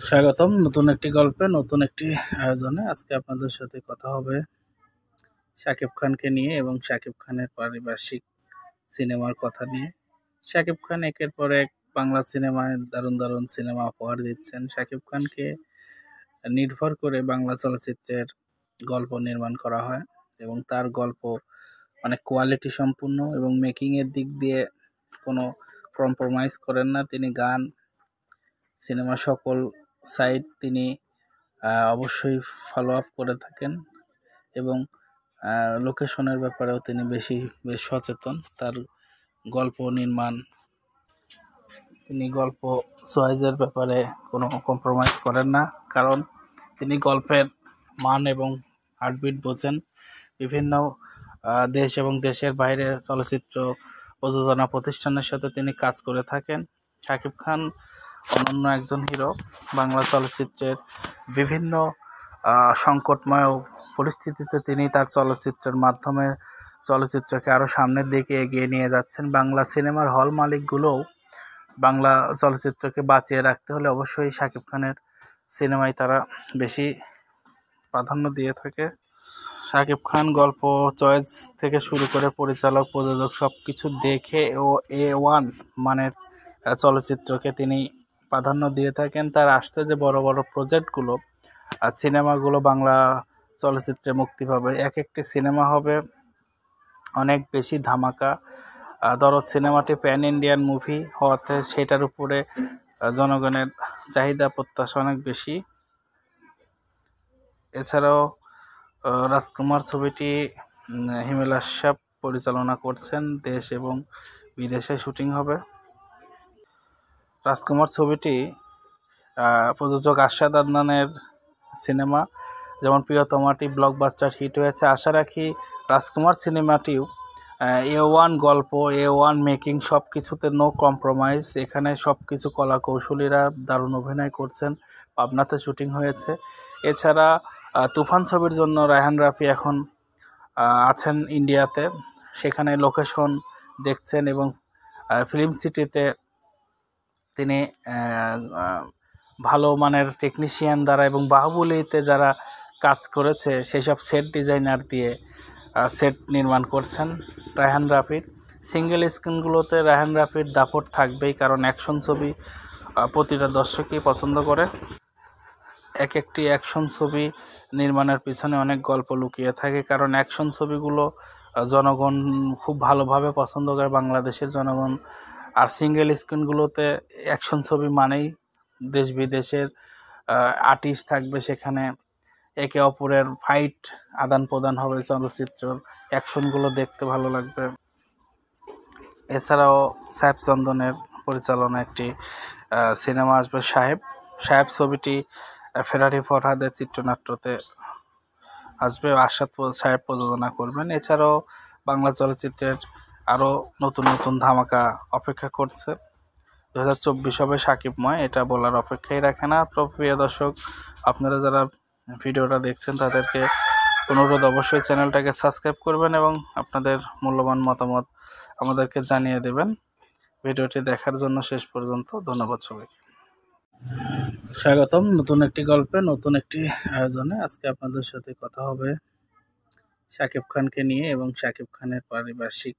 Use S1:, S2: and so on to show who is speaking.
S1: স্বাগতম নতুন একটি গল্পে নতুন একটি আয়োজনে। আজকে আপনাদের সাথে কথা হবে শাকিব খানকে নিয়ে এবং শাকিব খানের পারিপার্শ্বিক সিনেমার কথা নিয়ে। শাকিব খান একের পর এক বাংলা সিনেমায় দারুণ দারুণ সিনেমা উপহার দিচ্ছেন। শাকিব খানকে নির্ভর করে বাংলা চলচ্চিত্রের গল্প নির্মাণ করা হয় এবং তার গল্প অনেক কোয়ালিটি সম্পূর্ণ এবং মেকিং এর দিক দিয়ে কোনো কম্প্রোমাইজ করেন না। তিনি গান, সিনেমা সকল সাইড তিনি অবশ্যই ফলো আপ করে থাকেন এবং লোকেশনের ব্যাপারেও তিনি বেশ সচেতন। তার গল্প নির্মাণ, তিনি গল্প চয়েসের ব্যাপারে কোনো কম্প্রোমাইজ করেন না, কারণ তিনি গল্পের মান এবং হার্টবিট বোঝেন। বিভিন্ন দেশ এবং দেশের বাইরে চলচ্চিত্র প্রযোজনা প্রতিষ্ঠানের সাথে তিনি কাজ করে থাকেন। শাকিব খান অনন্য একজন হিরো। বাংলা চলচ্চিত্রের বিভিন্ন সংকটময় পরিস্থিতিতে তিনি তার চলচ্চিত্রের মাধ্যমে চলচ্চিত্রকে আরও সামনের দিকে এগিয়ে নিয়ে যাচ্ছেন। বাংলা সিনেমার হল মালিকগুলোও বাংলা চলচ্চিত্রকে বাঁচিয়ে রাখতে হলে অবশ্যই শাকিব খানের সিনেমায় তারা বেশি প্রাধান্য দিয়ে থাকে। শাকিব খান গল্প চয়েস থেকে শুরু করে পরিচালক, প্রযোজক সব কিছু দেখে A1 মানের চলচ্চিত্রকে তিনি প্রাধান্য দিয়ে থাকেন। তার আসছে যে বড় বড় প্রজেক্টগুলো আর সিনেমাগুলো বাংলা চলচ্চিত্রে মুক্তি পাবে, এক একটি সিনেমা হবে অনেক বেশি ধামাকা। দরদ সিনেমাটি প্যান ইন্ডিয়ান মুভি হওয়াতে সেটার উপরে জনগণের চাহিদা প্রত্যাশা অনেক বেশি। এছাড়াও রাজকুমার ছবিটি হিমেল আশরাফ পরিচালনা করছেন। দেশ এবং বিদেশে শুটিং হবে। রাজকুমার ছবিটি প্রযোজক আরশাদ আদনানের সিনেমা। যেমন প্রিয়তমাটি ব্লকবাস্টার হিট হয়েছে, আশা রাখি রাজকুমার সিনেমাটিও A1 গল্প, A1 মেকিং, সব কিছুতে নো কম্প্রোমাইজ। এখানে সব কিছু কলা কৌশলীরা দারুণ অভিনয় করছেন। পাবনাতে শুটিং হয়েছে। এছাড়া তুফান ছবির জন্য রায়হান রাফি এখন আছেন ইন্ডিয়াতে, সেখানে লোকেশন দেখছেন এবং ফিল্ম সিটিতে তিনি ভালো মানের টেকনিশিয়ান দ্বারা এবং বাহুবলীতে যারা কাজ করেছে সেই সব সেট ডিজাইনার দিয়ে সেট নির্মাণ করছেন রায়হান রাফির। সিঙ্গেল স্ক্রিনগুলোতে রায়হান রাফির দাপট থাকবেই, কারণ অ্যাকশন ছবি প্রতিটা দর্শকই পছন্দ করে। এক একটি অ্যাকশন ছবি নির্মাণের পিছনে অনেক গল্প লুকিয়ে থাকে, কারণ অ্যাকশন ছবিগুলো জনগণ খুব ভালোভাবে পছন্দ করে, বাংলাদেশের জনগণ। আর সিঙ্গেল স্ক্রিনগুলোতে অ্যাকশন ছবি মানেই দেশ বিদেশের আর্টিস্ট থাকবে, সেখানে একে অপরের ফাইট আদান প্রদান হবে, চলচ্চিত্রের অ্যাকশনগুলো দেখতে ভালো লাগবে। এছাড়াও সাহেব চন্দনের পরিচালনা একটি সিনেমা আসবে সাহেব ছবিটি ফেরারি ফরহাদের চিত্রনাট্যতে আসবে, আরশাদ সাহেব প্রযোজনা করবেন। এছাড়াও বাংলা চলচ্চিত্রের আরও নতুন নতুন ধামাকা অপেক্ষা করছে। 2024 হবে শাকিবময়, এটা বলার অপেক্ষাই রাখে না। প্রিয় দর্শক, আপনারা যারা ভিডিওটা দেখছেন তাদেরকে অনুরোধ, অবশ্যই চ্যানেলটাকে সাবস্ক্রাইব করবেন এবং আপনাদের মূল্যবান মতামত আমাদেরকে জানিয়ে দেবেন। ভিডিওটি দেখার জন্য শেষ পর্যন্ত ধন্যবাদ সবাইকে। স্বাগতম নতুন একটি গল্পে নতুন একটি আয়োজনে। আজকে আপনাদের সাথে কথা হবে শাকিব খানকে নিয়ে এবং শাকিব খানের পারিপার্শ্বিক